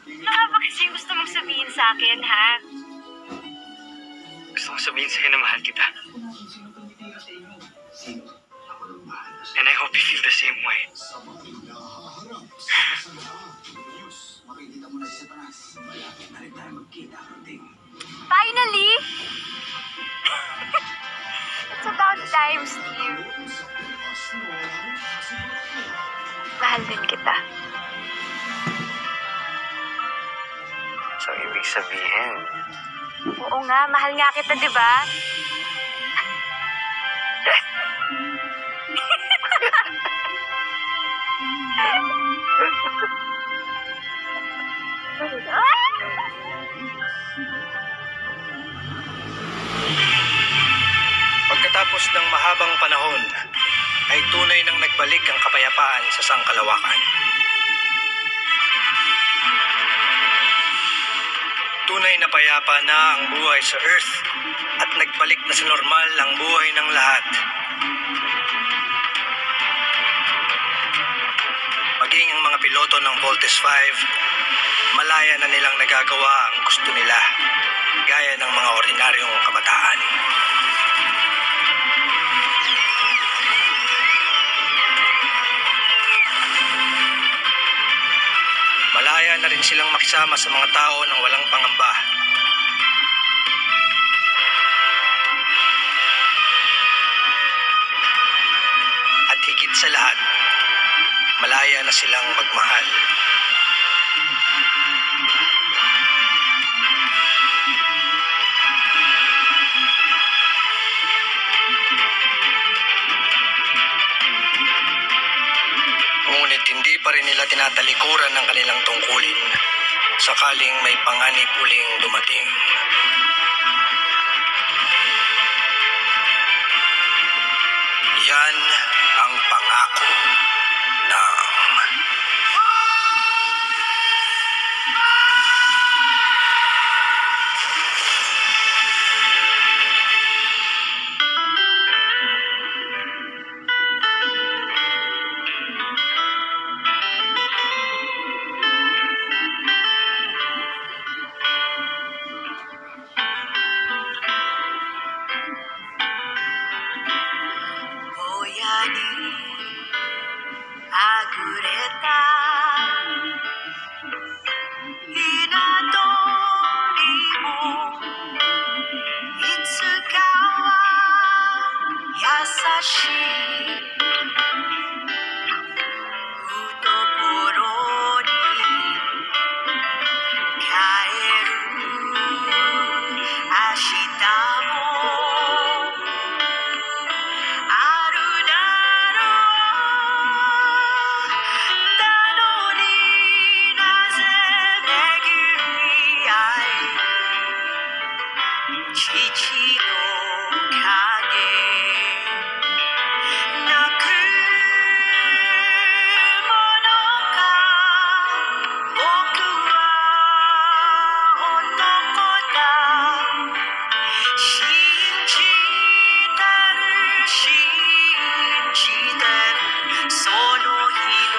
Ano nga ba kasi gusto mong sabihin sa akin, ha? Gusto kong sabihin sa'yo na mahal kita. And I hope you feel the same way. Finally! It's about time, Steve. Mahal din kita. So, ibig sabihin, Oo nga, mahal nga kita, di ba? Pagkatapos ng mahabang panahon, ay tunay nang nagbalik ang kapayapaan sa sangkalawakan. Tunay na payapa na ang buhay sa Earth at nagbalik na sa normal ang buhay ng lahat. Maging ang mga piloto ng Voltes 5, malaya na nilang nagagawa ang gusto nila, gaya ng mga ordinaryong kabataan. Malaya na rin silang makisama sa mga tao ng walang pangamba. At higit sa lahat, malaya na silang magmahal. Ngunit hindi pa rin nila tinatalikuran ng kanilang tungkulin sakaling may panganib uling dumating. Yan ang pangako ng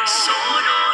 Sono